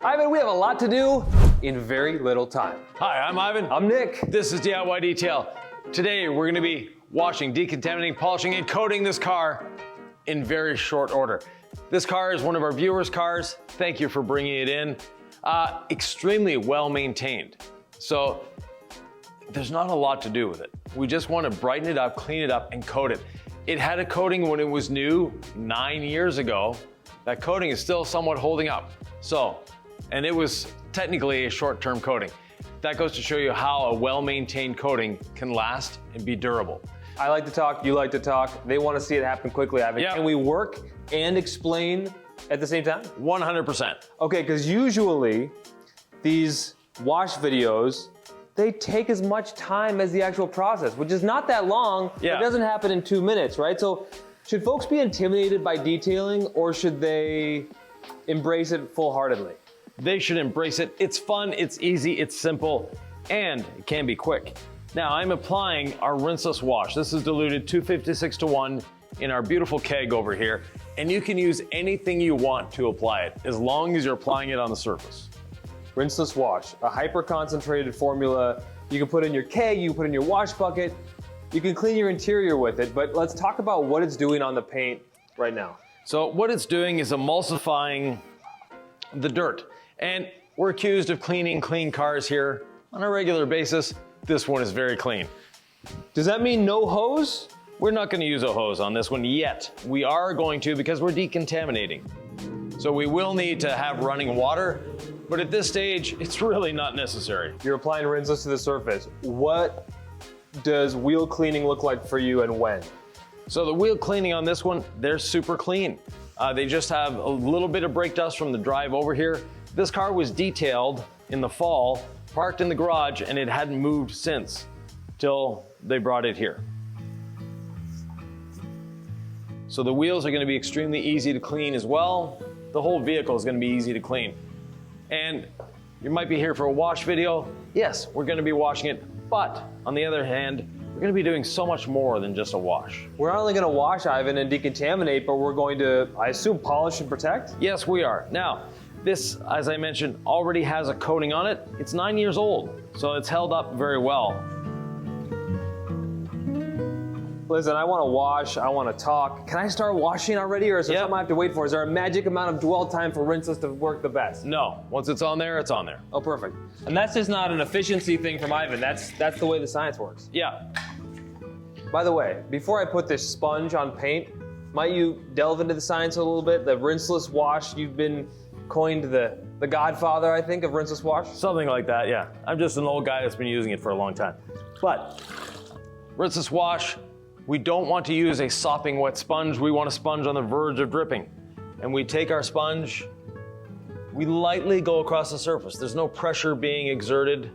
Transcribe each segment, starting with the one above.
Ivan, we have a lot to do in very little time. Hi, I'm Ivan. I'm Nick. This is DIY Detail. Today we're going to be washing, decontaminating, polishing, and coating this car in very short order. This car is one of our viewers' cars. Thank you for bringing it in. Extremely well maintained. So there's not a lot to do with it. We just want to brighten it up, clean it up, and coat it. It had a coating when it was new 9 years ago. That coating is still somewhat holding up. And it was technically a short-term coating. That goes to show you how a well-maintained coating can last and be durable. I like to talk, you like to talk. They want to see it happen quickly, Ivan. Yep. Can we work and explain at the same time? 100%. Okay, because usually these wash videos, they take as much time as the actual process, which is not that long. Yeah. It doesn't happen in 2 minutes, right? So should folks be intimidated by detailing, or should they embrace it full-heartedly? They should embrace it. It's fun, it's easy, it's simple, and it can be quick. Now I'm applying our rinseless wash. This is diluted 256:1 in our beautiful keg over here, and you can use anything you want to apply it, as long as you're applying it on the surface. Rinseless wash, a hyper-concentrated formula. You can put in your keg, you can put in your wash bucket, you can clean your interior with it, but let's talk about what it's doing on the paint right now. So what it's doing is emulsifying the dirt. And we're accused of cleaning clean cars here on a regular basis. This one is very clean. Does that mean no hose? We're not going to use a hose on this one yet. We are going to, because we're decontaminating. So we will need to have running water, but at this stage, it's really not necessary. You're applying rinseless to the surface. What does wheel cleaning look like for you, and when? So the wheel cleaning on this one, they're super clean. They just have a little bit of brake dust from the drive over here. This car was detailed in the fall, parked in the garage, and it hadn't moved since, till they brought it here. So the wheels are going to be extremely easy to clean as well. The whole vehicle is going to be easy to clean. And you might be here for a wash video. Yes, we're going to be washing it, but on the other hand, we're going to be doing so much more than just a wash. We're not only going to wash, Ivan, and decontaminate, but we're going to, I assume, polish and protect? Yes, we are. Now, this, as I mentioned, already has a coating on it. It's 9 years old, so it's held up very well. Listen, I want to wash, I want to talk. Can I start washing already, or is there something I have to wait for? Is there a magic amount of dwell time for rinseless to work the best? No, once it's on there, it's on there. Oh, perfect. And that's just not an efficiency thing from Ivan. That's the way the science works. Yeah. By the way, before I put this sponge on paint, might you delve into the science a little bit? The rinseless wash, you've been coined the godfather, I think, of rinseless wash? Something like that, yeah. I'm just an old guy that's been using it for a long time. But rinseless wash, we don't want to use a sopping wet sponge. We want a sponge on the verge of dripping. And we take our sponge, we lightly go across the surface. There's no pressure being exerted.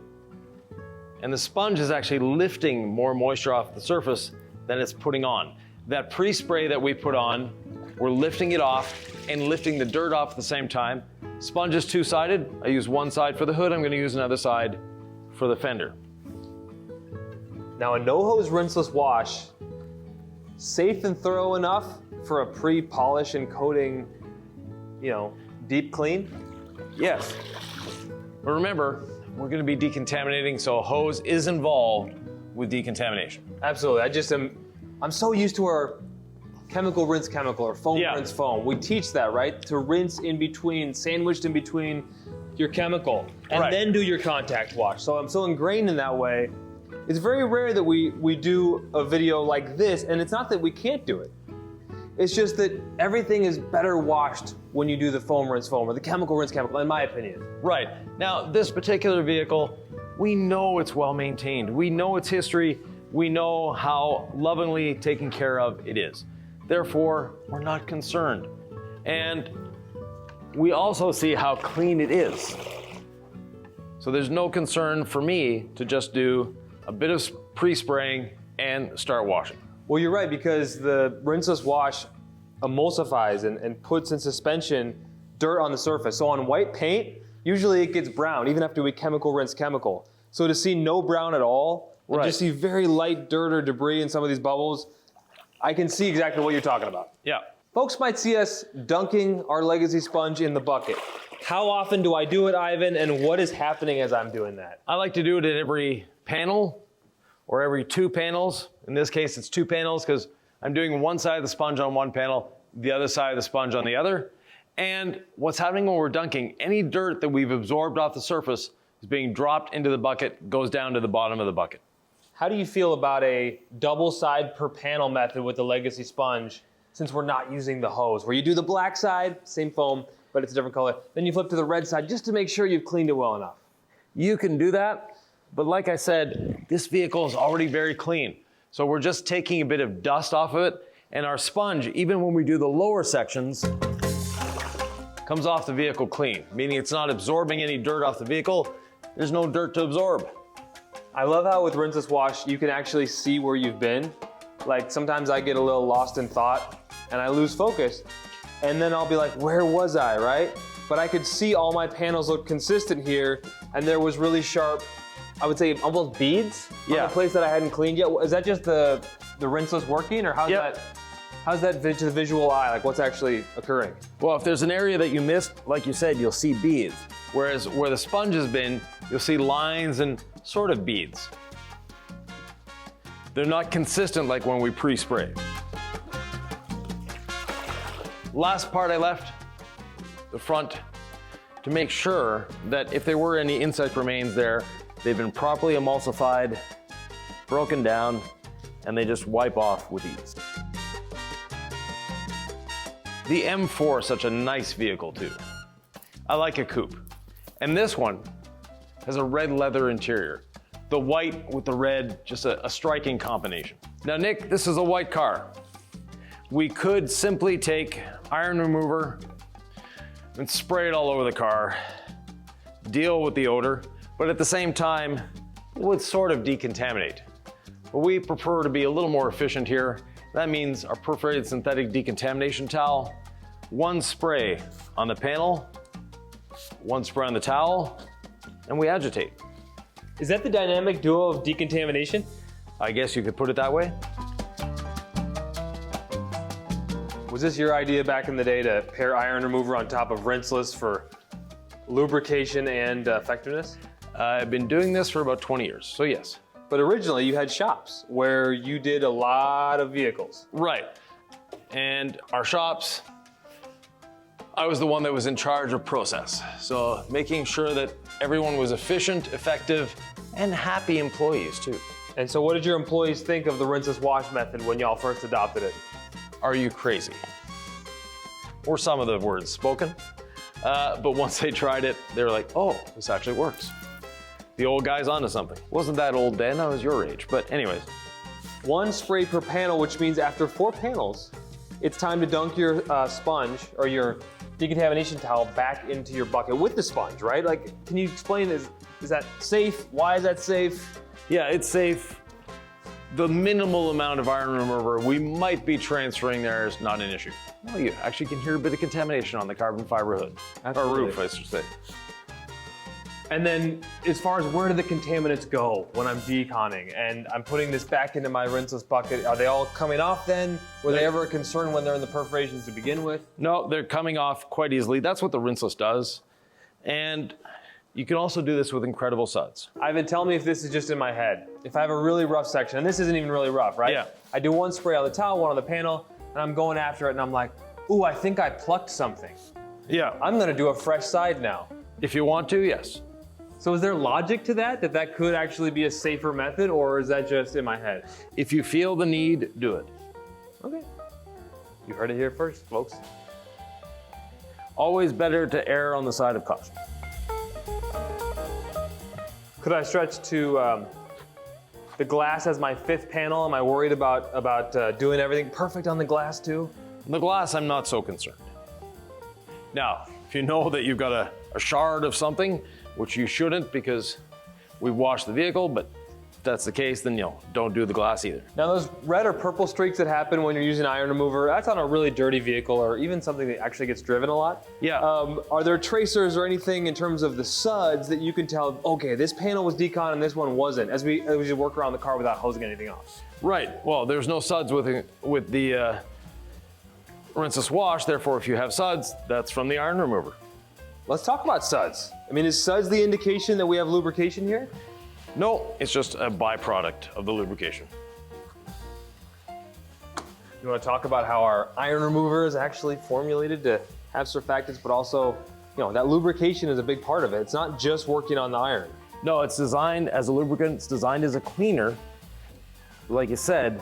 And the sponge is actually lifting more moisture off the surface than it's putting on. That pre-spray that we put on, we're lifting it off and lifting the dirt off at the same time. Sponge is two-sided. I use one side for the hood. I'm going to use another side for the fender. Now, a no-hose rinseless wash, safe and thorough enough for a pre-polish and coating, deep clean? Yes. But remember, we're going to be decontaminating, so a hose is involved with decontamination. Absolutely. I'm so used to our chemical rinse chemical, or foam rinse foam. We teach that, right? To rinse in between, sandwiched in between your chemical, and then do your contact wash. So I'm so ingrained in that way. It's very rare that we do a video like this, and it's not that we can't do it. It's just that everything is better washed when you do the foam rinse foam, or the chemical rinse chemical, in my opinion. Right. Now, this particular vehicle, we know it's well maintained. We know its history. We know how lovingly taken care of it is. Therefore, we're not concerned. And we also see how clean it is. So there's no concern for me to just do a bit of pre-spraying and start washing. Well, you're right, because the rinseless wash emulsifies and puts in suspension dirt on the surface. So on white paint, usually it gets brown, even after we chemical rinse chemical. So to see no brown at all, and just see very light dirt or debris in some of these bubbles, I can see exactly what you're talking about. Yeah. Folks might see us dunking our legacy sponge in the bucket. How often do I do it, Ivan, and what is happening as I'm doing that? I like to do it at every panel or every 2 panels. In this case, it's 2 panels because I'm doing one side of the sponge on one panel, the other side of the sponge on the other. And what's happening when we're dunking, any dirt that we've absorbed off the surface is being dropped into the bucket, goes down to the bottom of the bucket. How do you feel about a double side per panel method with the Legacy sponge, since we're not using the hose, where you do the black side, same foam, but it's a different color. Then you flip to the red side just to make sure you've cleaned it well enough. You can do that, but like I said, this vehicle is already very clean. So we're just taking a bit of dust off of it, and our sponge, even when we do the lower sections, comes off the vehicle clean, meaning it's not absorbing any dirt off the vehicle. There's no dirt to absorb. I love how with Rinseless Wash, you can actually see where you've been. Like sometimes I get a little lost in thought and I lose focus. And then I'll be like, where was I, right? But I could see all my panels look consistent here, and there was really sharp, I would say almost beads on the place that I hadn't cleaned yet. Is that just the Rinseless working, or how's that to the visual eye? Like what's actually occurring? Well, if there's an area that you missed, like you said, you'll see beads. Whereas where the sponge has been, you'll see lines and sort of beads. They're not consistent like when we pre-spray. Last part I left, the front, to make sure that if there were any insect remains there, they've been properly emulsified, broken down, and they just wipe off with ease. The M4 is such a nice vehicle too. I like a coupe. And this one has a red leather interior. The white with the red, just a striking combination. Now Nick, this is a white car. We could simply take iron remover and spray it all over the car, deal with the odor, but at the same time, it would sort of decontaminate. But we prefer to be a little more efficient here. That means our perforated synthetic decontamination towel, 1 spray on the panel, 1 spray on the towel, and we agitate. Is that the dynamic duo of decontamination? I guess you could put it that way. Was this your idea back in the day to pair iron remover on top of Rinseless for lubrication and effectiveness? I've been doing this for about 20 years, so yes. But originally you had shops where you did a lot of vehicles. Right. And our shops, I was the one that was in charge of process. So making sure that everyone was efficient, effective, and happy employees too. And so what did your employees think of the Rinseless Wash method when y'all first adopted it? Are you crazy? Or some of the words spoken. But once they tried it, they were like, oh, this actually works. The old guy's onto something. Wasn't that old then, I was your age, but anyways. 1 spray per panel, which means after 4 panels, it's time to dunk your sponge or your decontamination towel back into your bucket with the sponge, right? Like, can you explain, is that safe? Why is that safe? Yeah, it's safe. The minimal amount of iron remover we might be transferring there is not an issue. Well, you actually can hear a bit of contamination on the carbon fiber hood. Absolutely. Or roof, I should say. And then as far as where do the contaminants go when I'm deconning and I'm putting this back into my Rinseless bucket, are they all coming off then? Were they ever a concern when they're in the perforations to begin with? No, they're coming off quite easily. That's what the Rinseless does. And you can also do this with incredible suds. Ivan, tell me if this is just in my head. If I have a really rough section, and this isn't even really rough, right? Yeah. I do 1 spray on the towel, 1 on the panel, and I'm going after it and I'm like, ooh, I think I plucked something. Yeah. I'm gonna do a fresh side now. If you want to, yes. So is there logic to that that could actually be a safer method, or is that just in my head? If you feel the need, do it. Okay. You heard it here first, folks. Always better to err on the side of caution. Could I stretch to the glass as my 5th panel? Am I worried about doing everything perfect on the glass too? On the glass, I'm not so concerned. Now, if you know that you've got a shard of something, which you shouldn't because we've washed the vehicle, but if that's the case, then don't do the glass either. Now those red or purple streaks that happen when you're using iron remover, that's on a really dirty vehicle or even something that actually gets driven a lot. Yeah. Are there tracers or anything in terms of the suds that you can tell, okay, this panel was decon and this one wasn't, as we work around the car without hosing anything off? Right, well, there's no suds with the Rinseless Wash, therefore if you have suds, that's from the iron remover. Let's talk about suds. I mean, is suds the indication that we have lubrication here? No, it's just a byproduct of the lubrication. You want to talk about how our iron remover is actually formulated to have surfactants, but also, that lubrication is a big part of it. It's not just working on the iron. No, it's designed as a lubricant, it's designed as a cleaner. Like you said,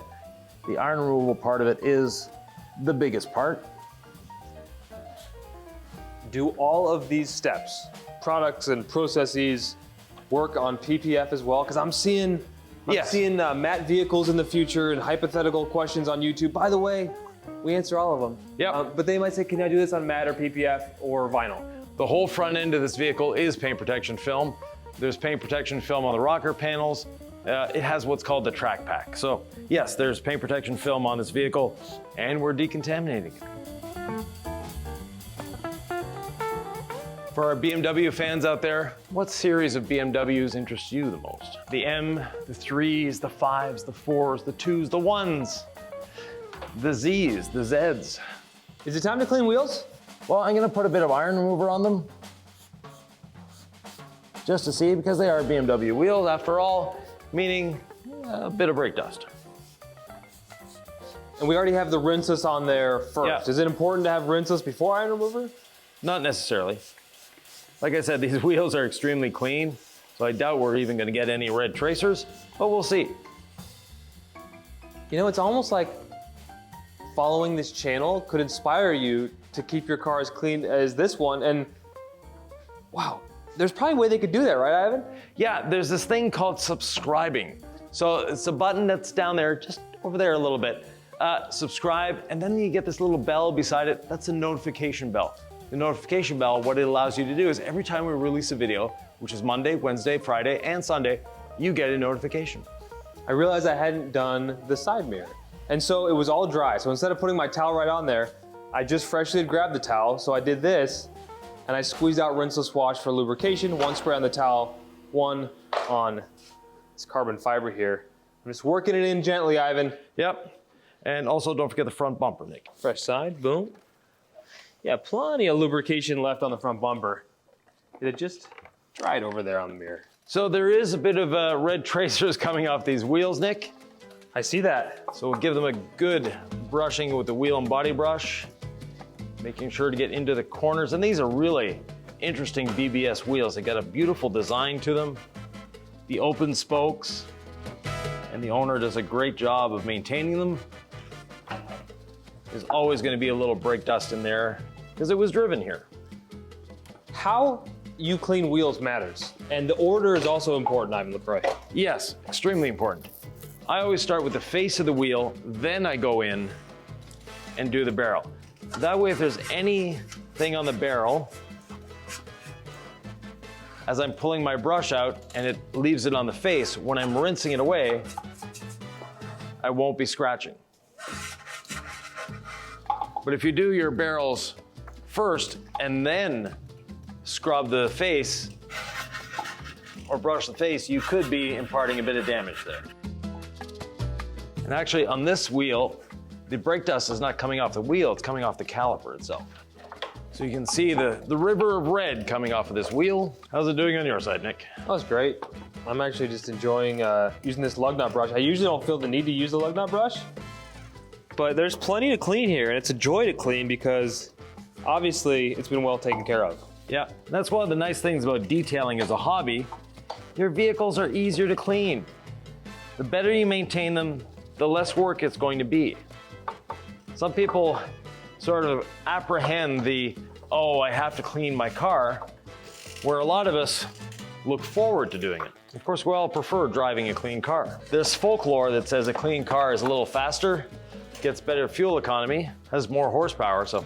the iron removal part of it is the biggest part. Do all of these steps, products and processes, work on PPF as well? Because I'm seeing matte vehicles in the future and hypothetical questions on YouTube. By the way, we answer all of them. Yeah. But they might say, can I do this on matte or PPF or vinyl? The whole front end of this vehicle is paint protection film. There's paint protection film on the rocker panels. It has what's called the track pack. So yes, there's paint protection film on this vehicle, and we're decontaminating it. For our BMW fans out there, what series of BMWs interests you the most? The M, the 3s, the 5s, the 4s, the 2s, the 1s, the Zs, the Zs. Is it time to clean wheels? Well, I'm gonna put a bit of iron remover on them, just to see, because they are BMW wheels after all, meaning a bit of brake dust. And we already have the rinseless on there first. Yeah. Is it important to have rinseless before iron remover? Not necessarily. Like I said, these wheels are extremely clean, so I doubt we're even gonna get any red tracers, but we'll see. It's almost like following this channel could inspire you to keep your car as clean as this one. And wow, there's probably a way they could do that, right, Ivan? Yeah, there's this thing called subscribing. So it's a button that's down there, just over there a little bit. Subscribe, and then you get this little bell beside it. That's a notification bell. The notification bell, what it allows you to do is every time we release a video, which is Monday, Wednesday, Friday, and Sunday, you get a notification. I realized I hadn't done the side mirror. And so it was all dry. So instead of putting my towel right on there, I just freshly had grabbed the towel. So I did this, and I squeezed out rinseless wash for lubrication, one spray on the towel, one on this carbon fiber here. I'm just working it in gently, Ivan. Yep, and also don't forget the front bumper, Nick. Fresh side, boom. Yeah, plenty of lubrication left on the front bumper. It just dried over there on the mirror. So there is a bit of red tracers coming off these wheels, Nick. I see that. So we'll give them a good brushing with the wheel and body brush, making sure to get into the corners. And these are really interesting BBS wheels. They got a beautiful design to them, the open spokes, and the owner does a great job of maintaining them. There's always going to be a little brake dust in there because it was driven here. How you clean wheels matters, and the order is also important, Ivan LaCroix. Yes, extremely important. I always start with the face of the wheel, then I go in and do the barrel. That way, if there's anything on the barrel, as I'm pulling my brush out and it leaves it on the face, when I'm rinsing it away, I won't be scratching. But if you do your barrels first and then scrub the face or brush the face, you could be imparting a bit of damage there. And actually on this wheel, the brake dust is not coming off the wheel, it's coming off the caliper itself. So you can see the river of red coming off of this wheel. How's it doing on your side, Nick? That was great. I'm actually just enjoying using this lug nut brush. I usually don't feel the need to use the lug nut brush, but there's plenty to clean here, and it's a joy to clean because obviously it's been well taken care of. Yeah, that's one of the nice things about detailing as a hobby. Your vehicles are easier to clean. The better you maintain them, the less work it's going to be. Some people sort of apprehend the, oh, I have to clean my car, where a lot of us look forward to doing it. Of course, we all prefer driving a clean car. There's folklore that says a clean car is a little faster, gets better fuel economy, has more horsepower, so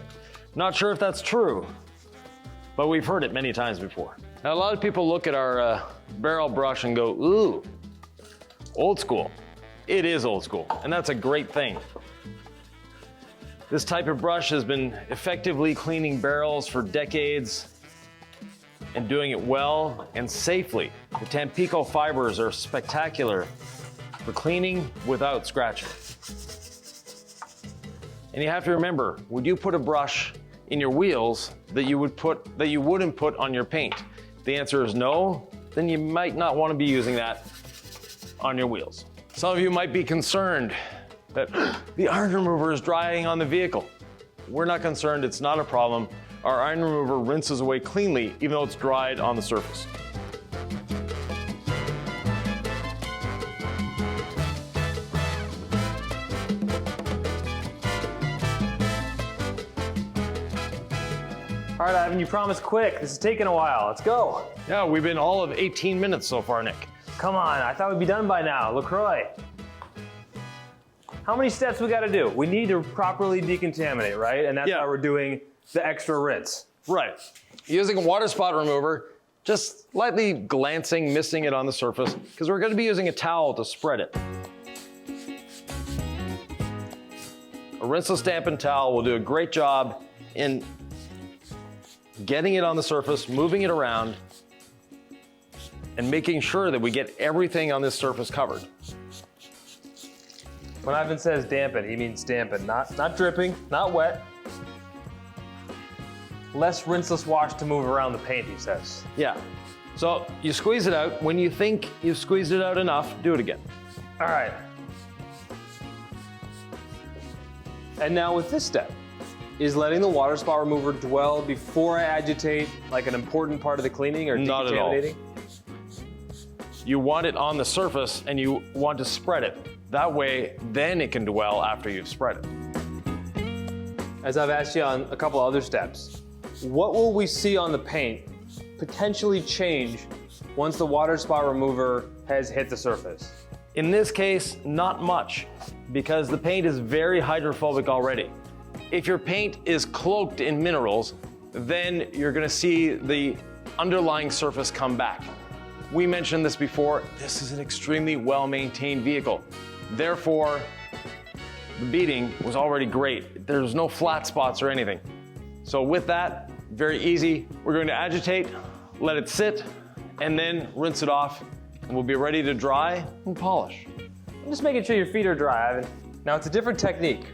not sure if that's true, but we've heard it many times before. Now, a lot of people look at our barrel brush and go, ooh, old school. It is old school, and that's a great thing. This type of brush has been effectively cleaning barrels for decades and doing it well and safely. The Tampico fibers are spectacular for cleaning without scratching. And you have to remember, when you put a brush in your wheels that you wouldn't put on your paint? If the answer is no, then you might not want to be using that on your wheels. Some of you might be concerned that the iron remover is drying on the vehicle. We're not concerned, it's not a problem. Our iron remover rinses away cleanly even though it's dried on the surface. All right, Ivan, you promised quick. This is taking a while. Let's go. Yeah, we've been all of 18 minutes so far, Nick. Come on, I thought we'd be done by now. LaCroix. How many steps we gotta do? We need to properly decontaminate, right? And that's why we're doing the extra rinse. Right. Using a water spot remover, just lightly glancing, missing it on the surface, because we're gonna be using a towel to spread it. A rinseless dampened towel will do a great job in getting it on the surface, moving it around, and making sure that we get everything on this surface covered. When Ivan says dampen, he means dampen, not dripping, not wet. Less rinseless wash to move around the paint, he says. Yeah. So you squeeze it out. When you think you've squeezed it out enough, do it again. All right. And now with this step, is letting the water spot remover dwell before I agitate like an important part of the cleaning or decontaminating? Not at all. You want it on the surface and you want to spread it. That way, then it can dwell after you've spread it. As I've asked you on a couple other steps, what will we see on the paint potentially change once the water spot remover has hit the surface? In this case, not much, because the paint is very hydrophobic already. If your paint is cloaked in minerals, then you're gonna see the underlying surface come back. We mentioned this before, this is an extremely well-maintained vehicle. Therefore, the beading was already great. There's no flat spots or anything. So with that, very easy. We're going to agitate, let it sit, and then rinse it off, and we'll be ready to dry and polish. I'm just making sure your feet are dry, Ivan. Now it's a different technique.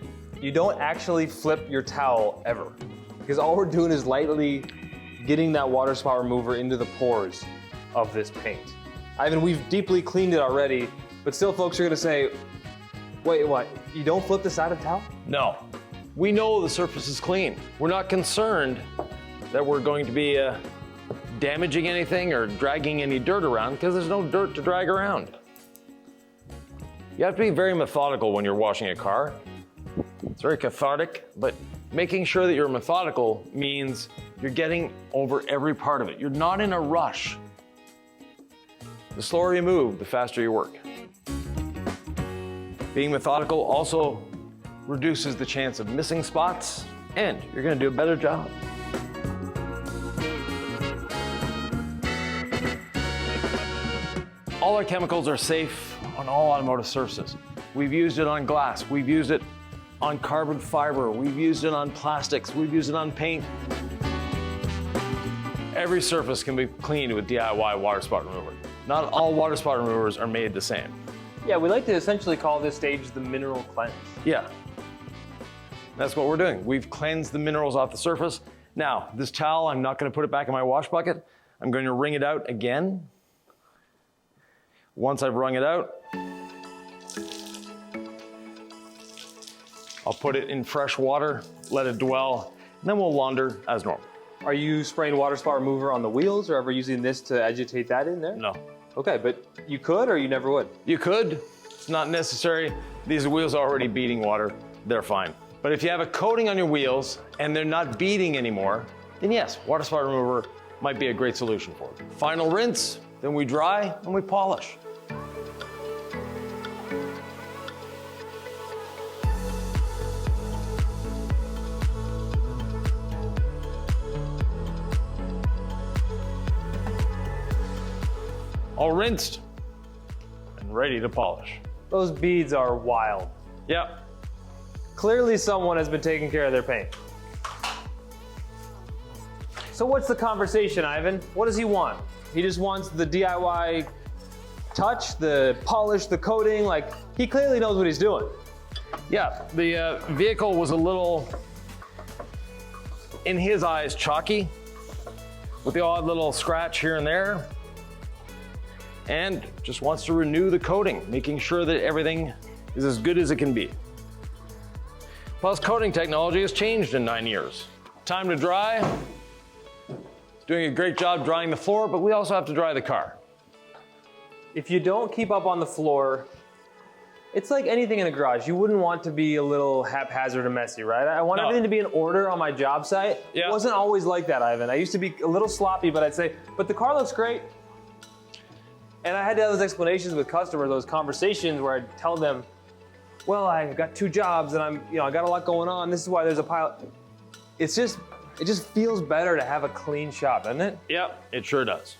You don't actually flip your towel ever, because all we're doing is lightly getting that water spot remover into the pores of this paint. Ivan, we've deeply cleaned it already, but still folks are gonna say, wait, what? You don't flip the side of the towel? No. We know the surface is clean. We're not concerned that we're going to be damaging anything or dragging any dirt around, because there's no dirt to drag around. You have to be very methodical when you're washing a car. It's very cathartic, but making sure that you're methodical means you're getting over every part of it. You're not in a rush. The slower you move, the faster you work. Being methodical also reduces the chance of missing spots, and you're gonna do a better job. All our chemicals are safe on all automotive surfaces. We've used it on glass, we've used it on carbon fiber, we've used it on plastics, we've used it on paint. Every surface can be cleaned with DIY water spot remover. Not all water spot removers are made the same. Yeah, we like to essentially call this stage the mineral cleanse. Yeah, that's what we're doing. We've cleansed the minerals off the surface. Now, this towel, I'm not gonna put it back in my wash bucket. I'm going to wring it out again. Once I've wrung it out, I'll put it in fresh water, let it dwell, and then we'll launder as normal. Are you spraying water spot remover on the wheels or ever using this to agitate that in there? No. Okay, but you could or you never would? You could, it's not necessary. These wheels are already beading water, they're fine. But if you have a coating on your wheels and they're not beading anymore, then yes, water spot remover might be a great solution for it. Final rinse, then we dry and we polish. All rinsed and ready to polish. Those beads are wild. Yep. Clearly someone has been taking care of their paint. So what's the conversation, Ivan? What does he want? He just wants the DIY touch, the polish, the coating, like he clearly knows what he's doing. Yeah, the vehicle was a little in his eyes, chalky, with the odd little scratch here and there, and just wants to renew the coating, making sure that everything is as good as it can be. Plus, coating technology has changed in 9 years. Time to dry. It's doing a great job drying the floor, but we also have to dry the car. If you don't keep up on the floor, it's like anything in a garage. You wouldn't want to be a little haphazard and messy, right? I want everything to be in order on my job site. Yeah. It wasn't always like that, Ivan. I used to be a little sloppy, but I'd say, but the car looks great. And I had to have those explanations with customers, those conversations where I'd tell them, well, I've got 2 jobs and I got a lot going on. This is why there's a pile. It just feels better to have a clean shop, doesn't it? Yep, it sure does.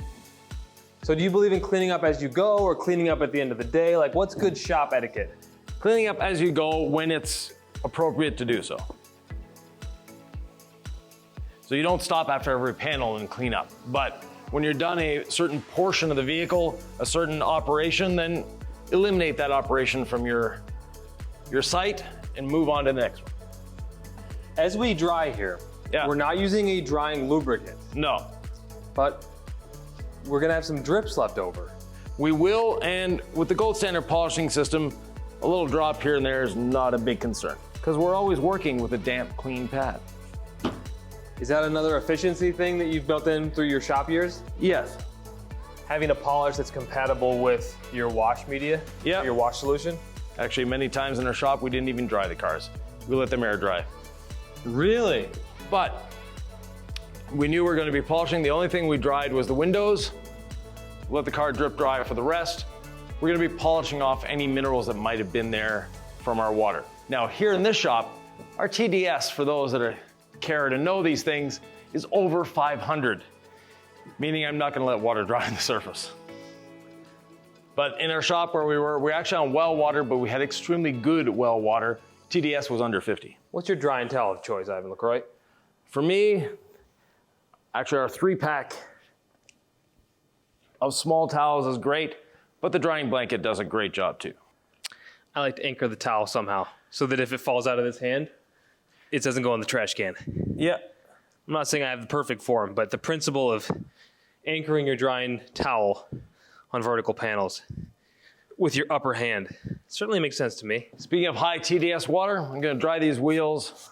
So do you believe in cleaning up as you go or cleaning up at the end of the day? Like, what's good shop etiquette? Cleaning up as you go when it's appropriate to do so. So you don't stop after every panel and clean up. But when you're done a certain portion of the vehicle, a certain operation, then eliminate that operation from your site and move on to the next one. As we dry here, we're not using a drying lubricant. No. But we're gonna have some drips left over. We will, and with the gold standard polishing system, a little drop here and there is not a big concern because we're always working with a damp, clean pad. Is that another efficiency thing that you've built in through your shop years? Yes. Having a polish that's compatible with your wash media? Yeah. Your wash solution? Actually, many times in our shop, we didn't even dry the cars. We let them air dry. Really? But we knew we were going to be polishing. The only thing we dried was the windows. Let the car drip dry for the rest. We're going to be polishing off any minerals that might have been there from our water. Now, here in this shop, our TDS, for those that care to know these things, is over 500, meaning I'm not going to let water dry on the surface. But in our shop where we're actually on well water, but we had extremely good well water. TDS was under 50. What's your dry and towel of choice, Ivan LaCroix? For me, actually our 3-pack of small towels is great, but the drying blanket does a great job too. I like to anchor the towel somehow so that if it falls out of this hand, it doesn't go in the trash can. Yeah. I'm not saying I have the perfect form, but the principle of anchoring your drying towel on vertical panels with your upper hand certainly makes sense to me. Speaking of high TDS water, I'm going to dry these wheels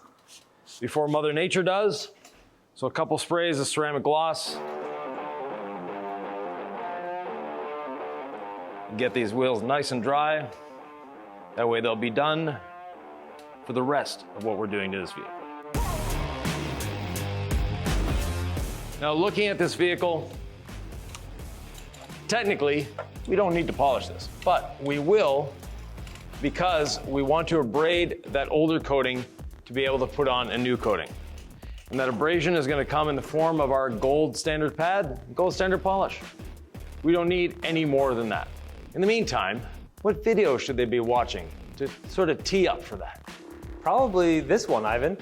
before Mother Nature does. So a couple sprays of ceramic gloss. Get these wheels nice and dry. That way they'll be done for the rest of what we're doing to this vehicle. Now, looking at this vehicle, technically, we don't need to polish this, but we will because we want to abrade that older coating to be able to put on a new coating. And that abrasion is going to come in the form of our gold standard pad, gold standard polish. We don't need any more than that. In the meantime, what video should they be watching to sort of tee up for that? Probably this one, Ivan.